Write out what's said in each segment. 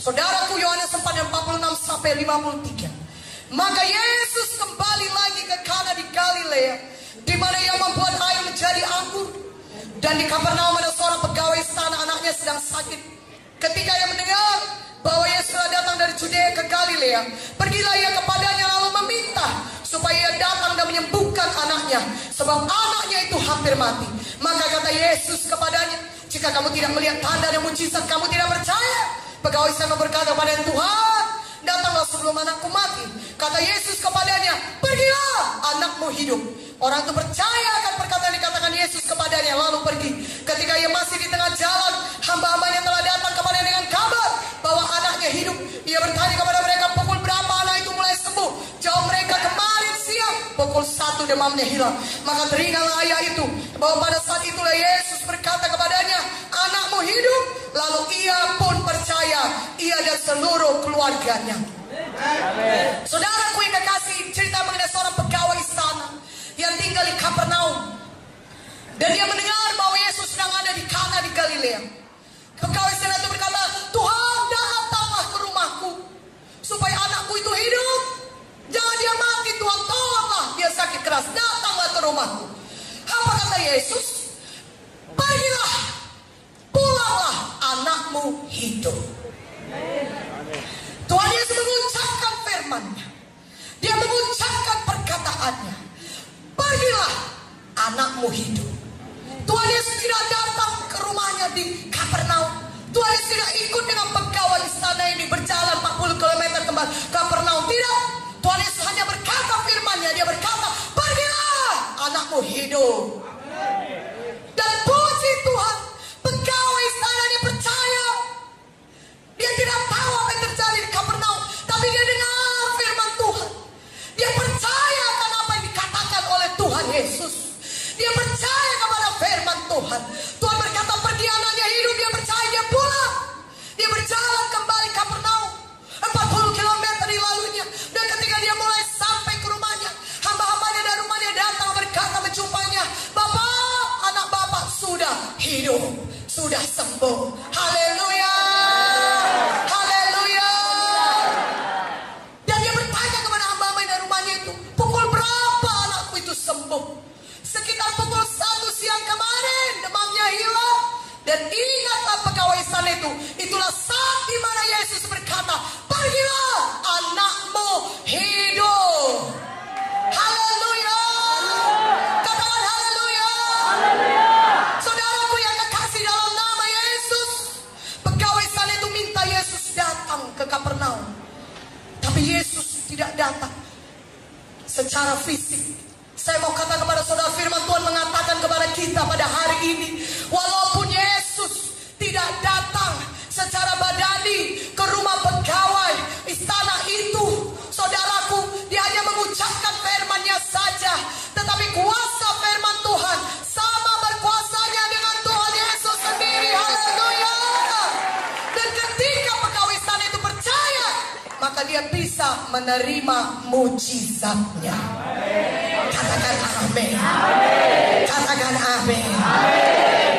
Saudaraku, Yohanes 4 ayat 46 sampai 53. Maka Yesus kembali lagi ke Kana di Galilea, di mana ia membuat air menjadi anggur. Dan di Kapernaum ada seorang pegawai istana, anaknya sedang sakit. Ketika ia mendengar bahwa Yesus telah datang dari Judea ke Galilea, pergilah ia kepadanya lalu meminta supaya ia datang dan menyembuhkan anaknya, sebab anaknya itu hampir mati. Maka kata Yesus kepadanya, jika kamu tidak melihat tanda dan mujizat, kamu tidak percaya. Pegawai istana berkata kepada Tuhan, datanglah sebelum anakku mati. Kata Yesus kepadanya, pergilah, anakmu hidup. Orang itu percaya akan perkataan yang dikatakan Yesus kepadanya, lalu pergi. Ketika ia masih di tengah jalan, hamba-hambanya telah datang kepadanya dengan kabar bahwa anaknya hidup. Ia bertanya kepada mereka, pukul berapa anak itu mulai sembuh? Jawab mereka, kemarin siang pukul 1 demamnya hilang. Maka teringatlah ayah itu bahwa pada saat itulah Yesus berkata kepadanya, anakmu hidup. Lalu ia pun percaya, ia dan seluruh keluarganya. Amen. Saudaraku yang kekasih, cerita mengenai seorang pegawai istana yang tinggal di Kapernaum. Dan dia mendengar bahwa Yesus sedang ada di Kana di Galilea. Pegawai istana itu berkata, Tuhan, datanglah ke rumahku supaya anakku itu hidup. Jangan dia mati, Tuhan, tolonglah, dia sakit keras, datanglah ke rumahku. Apa kata Yesus? Pergilah, pulanglah, anakmu hidup. Tuhan Yesus mengucapkan firman-Nya. Dia mengucapkan perkataannya. Pergilah, anakmu hidup. Tuhan Yesus tidak datang ke rumahnya di Kapernaum. Tuhan Yesus tidak ikut dengan pegawai istana ini berjalan 40 km ke Kapernaum. Tidak. Tuhan Yesus hanya berkata firman-Nya. Dia berkata, pergilah, anakmu hidup. Dan puji Tuhan, pegawai istana ini percaya. Dia tidak tahu apa yang terjadi di Kapernaum, tapi dia dengar firman Tuhan. Dia percaya akan apa yang dikatakan oleh Tuhan Yesus. Dia percaya kepada firman Tuhan. Tuhan berkata pergi, anaknya hidup. Dia percaya, dia pulang. Dia berjalan kembali ke Kapernaum. 40 km dilaluinya. Dan ketika dia mulai sampai ke rumahnya, hamba-hambanya dan rumahnya datang berkata menjumpainya, Bapak, anak Bapak sudah hidup, sudah sembuh. Haleluya. Haleluya. Dan dia bertanya kepada hamba-hambanya dan rumahnya itu, pukul berapa anakku itu sembuh? Sekitar pukul 1 siang kemarin, demamnya hilang. Dan ingatlah pegawai istana itu, itulah saat di mana Yesus berkata, pergilah, anakmu hidup. Haleluya. Katakan haleluya. Saudaraku yang kekasih dalam nama Yesus, pegawai istana itu minta Yesus datang ke Kapernaum. Tapi Yesus tidak datang secara fisik. Saya mau katakan kepada saudara, firman Tuhan mengatakan kepada kita pada hari ini, walaupun Yesus tidak datang secara badani ke rumah pegawai istana itu, saudaraku, dia hanya mengucapkan firman-Nya saja. Tetapi kuasa firman Tuhan sama berkuasanya dengan Tuhan Yesus sendiri. Haleluya. Dan ketika pegawai istana itu percaya, maka dia bisa menerima mujizatnya. Katakan amin. Katakan amin.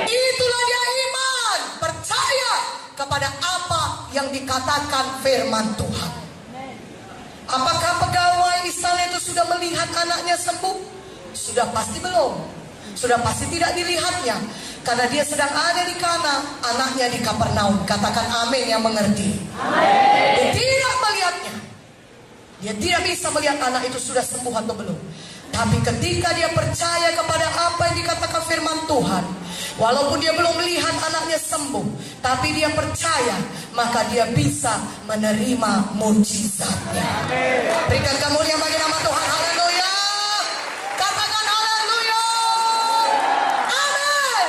Itulah dia iman, percaya kepada apa yang dikatakan firman Tuhan. Apakah pegawai istana itu sudah melihat anaknya sembuh? Sudah pasti belum. Sudah pasti tidak dilihatnya, karena dia sedang ada di Kana, anaknya di Kapernaum. Katakan amin yang mengerti. Amin. Dia tidak melihatnya. Dia tidak bisa melihat anak itu sudah sembuh atau belum. Tapi ketika dia percaya kepada apa yang dikatakan firman Tuhan, walaupun dia belum melihat anaknya sembuh, tapi dia percaya, maka dia bisa menerima mujizatnya. Berikan kemuliaan bagi nama Tuhan. Haleluya. Katakan haleluya. Amin.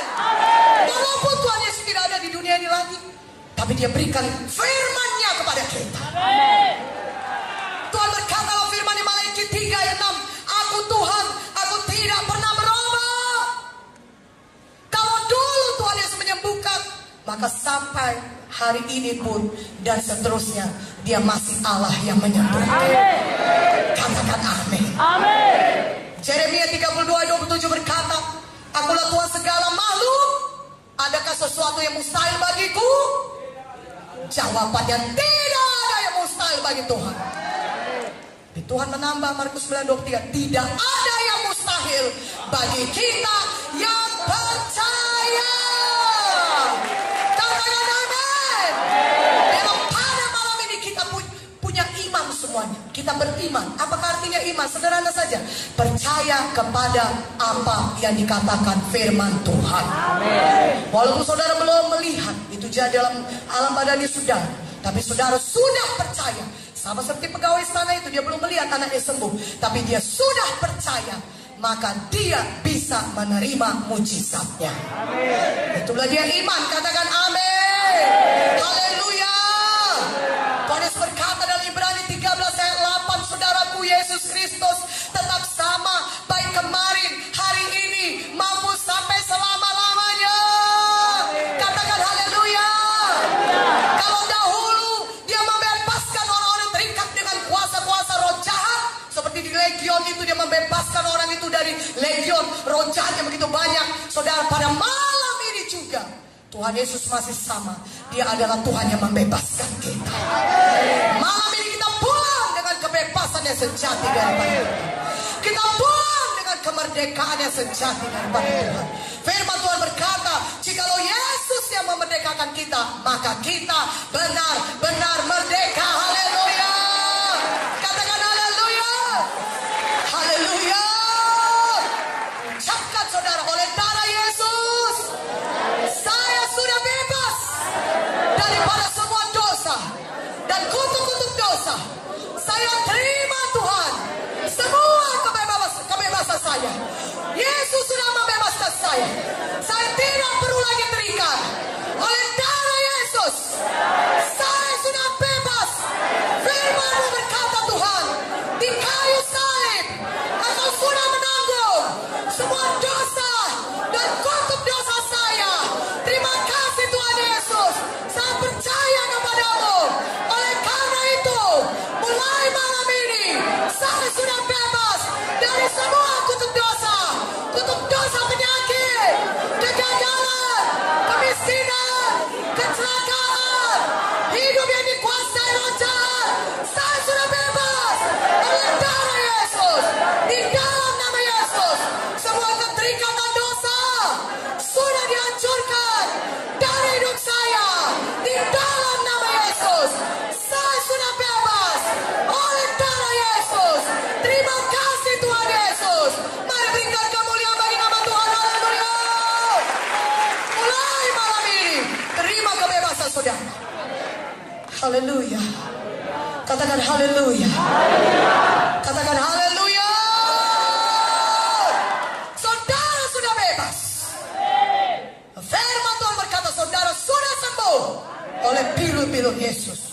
Walaupun Tuhan Yesus tidak ada di dunia ini lagi, tapi dia berikan firman-Nya kepada kita. Tuhan berkata dalam firman di Maliaki 3 ayat 6, Aku Tuhan, aku tidak pernah berubah. Kalau dulu Tuhan Yesus menyembuhkan, maka sampai hari ini pun dan seterusnya, dia masih Allah yang menyembuhkan. Katakan amin. Amin. Yeremia 32:27 berkata, Akulah Tuhan segala makhluk. Adakah sesuatu yang mustahil bagiku? jawabannya tidak ada yang mustahil bagi Tuhan. Tuhan menambah Markus 9:23, tidak ada yang mustahil bagi kita yang percaya. Katakan amin. Dalam pada malam ini kita punya iman semuanya. Kita beriman. Apakah artinya iman? Sederhana saja. Percaya kepada apa yang dikatakan firman Tuhan. Amin. Walaupun saudara belum melihat itu jadi dalam alam badani saudara, tapi saudara sudah percaya. Sama seperti pegawai istana itu, dia belum melihat anaknya sembuh, tapi dia sudah percaya, maka dia bisa menerima mujizatnya. Amin. Itulah dia iman. Katakan amin. Haleluya. Tuhan Yesus berkata dalam Ibrani 13 ayat 8, saudaraku, Yesus Kristus tetap sama, baik kemarin, hari ini, mampu sampai selama-lamanya. Katakan haleluya. Kalau dahulu dia membebaskan orang-orang terikat dengan kuasa-kuasa roh jahat, seperti di legion itu dia membebaskan orang itu dari legion, roh jahat yang begitu banyak. Saudara, pada malam ini juga Tuhan Yesus masih sama. Dia adalah Tuhan yang membebaskan kita. Malam ini kita pulang dengan kebebasan yang sejati daripada Tuhan. Kita pulang dengan kemerdekaan yang sejati daripada Tuhan. Firman Tuhan berkata, jikalau Yesus yang memerdekakan kita, maka kita benar-benar merdeka. Haleluya. Katakan haleluya. Haleluya. Ucapkan saudara, oleh darah Yesus saya sudah bebas daripada semua dosa dan kutuk-kutuk dosa. Saya terima Tuhan semua kebebasan saya. Yesus sudah membebaskan saya. Saya tidak perlu lagi terikat. Oleh darah Yesus saya sudah bebas. Firman-Mu berkata Tuhan, di kayu salib Engkau sudah menanggung semua dosa dan kutuk dosa saya. Terima kasih Tuhan Yesus. Saya percaya kepada-Mu. Oleh karena itu, mulai malam ini saya sudah bebas dari semua kutuk dosa penyakit, kegagalan, kemiskinan, kecelakaan, hidup yang dikuasai roh jahat. Saya sudah bebas oleh darah Yesus. Di dalam nama Yesus, semua keterikatan dosa sudah dihancurkan dari hidup saya. Di dalam nama Yesus, saya sudah bebas oleh darah Yesus. Terima kasih Tuhan Yesus. Mari berikan kemuliaan bagi nama Tuhan. Haleluya. Mulai malam ini terima kebebasan saudara. Haleluya. Katakan haleluya. Katakan haleluya. Saudara sudah bebas. Firman Tuhan berkata saudara sudah sembuh oleh pilu-pilu Yesus.